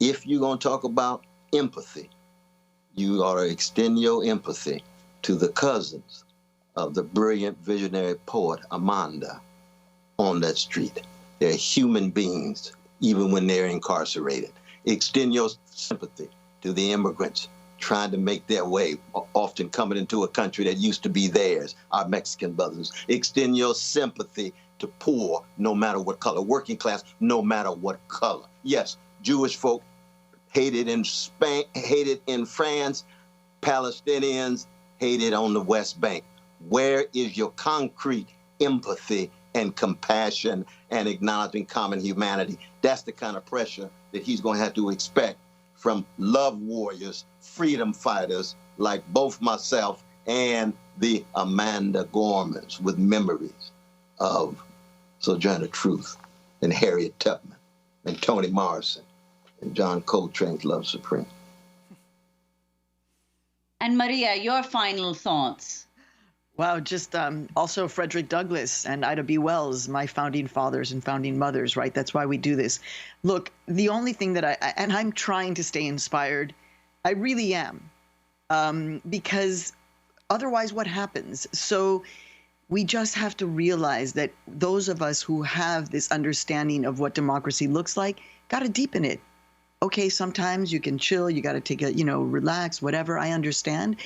If you're going to talk about empathy, you ought to extend your empathy to the cousins of the brilliant visionary poet Amanda on that street. They're human beings, even when they're incarcerated. Extend your sympathy to the immigrants trying to make their way, often coming into a country that used to be theirs, our Mexican brothers. Extend your sympathy to poor, no matter what color, working class, no matter what color. Yes, Jewish folk hated in Spain, hated in France, Palestinians hated on the West Bank. Where is your concrete empathy and compassion and acknowledging common humanity? That's the kind of pressure that he's going to have to expect from love warriors, freedom fighters like both myself and the Amanda Gormans, with memories of Sojourner Truth and Harriet Tubman and Toni Morrison and John Coltrane's Love Supreme. And Maria, your final thoughts? Wow, just also Frederick Douglass and Ida B. Wells, my founding fathers and founding mothers, right? That's why we do this. Look, the only thing that I'm trying to stay inspired, I really am, because otherwise what happens? So we just have to realize that those of us who have this understanding of what democracy looks like, got to deepen it. Okay, sometimes you can chill, you got to take a, relax, whatever, I understand,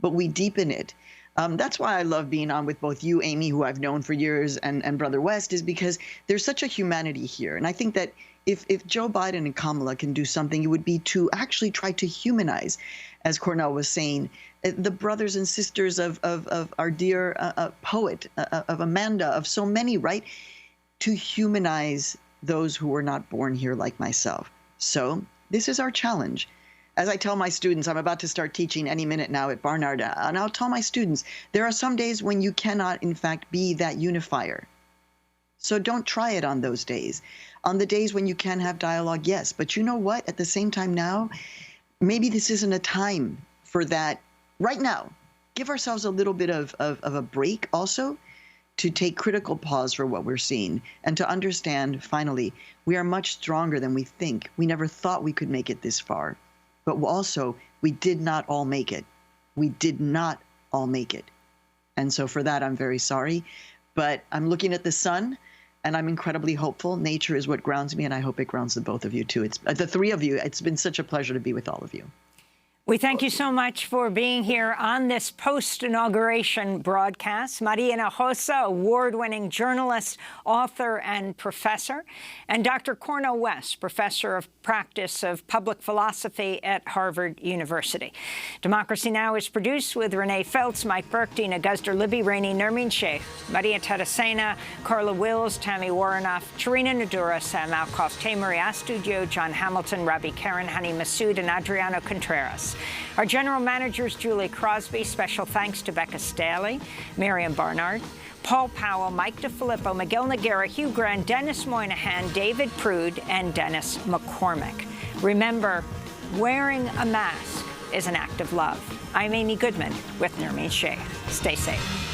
but we deepen it. That's why I love being on with both you, Amy, who I've known for years, and Brother West, is because there's such a humanity here. And I think that if Joe Biden and Kamala can do something, it would be to actually try to humanize, as Cornel was saying, the brothers and sisters of our dear poet, of Amanda, of so many, right? To humanize those who were not born here like myself. So this is our challenge. As I tell my students, I'm about to start teaching any minute now at Barnard, and I'll tell my students, there are some days when you cannot, in fact, be that unifier. So don't try it on those days. On the days when you can have dialogue, yes. But you know what? At the same time now, maybe this isn't a time for that right now. Give ourselves a little bit of a break also, to take critical pause for what we're seeing and to understand, finally, we are much stronger than we think. We never thought we could make it this far. But also, we did not all make it. We did not all make it. And so for that, I'm very sorry. But I'm looking at the sun, and I'm incredibly hopeful. Nature is what grounds me, and I hope it grounds the both of you, too. It's the three of you. It's been such a pleasure to be with all of you. We thank you so much for being here on this post-inauguration broadcast. Maria Hinojosa, award-winning journalist, author, and professor, and Dr. Cornel West, professor of practice of public philosophy at Harvard University. Democracy Now! Is produced with Renee Feltz, Mike Burke, Dina Guzder, Libby Rainey, Nermeen, Shaikh, Maria Tadasena, Carla Wills, Tammy Warrenoff, Tarina Nadura, Sam Alkoff, Taymuri Astudio, John Hamilton, Rabi Karen, Hani Masood, and Adriano Contreras. Our general manager is Julie Crosby. Special thanks to Becca Staley, Miriam Barnard, Paul Powell, Mike DeFilippo, Miguel Noguera, Hugh Grant, Dennis Moynihan, David Prude, and Dennis McCormick. Remember, wearing a mask is an act of love. I'm Amy Goodman with Nermeen Shaikh. Stay safe.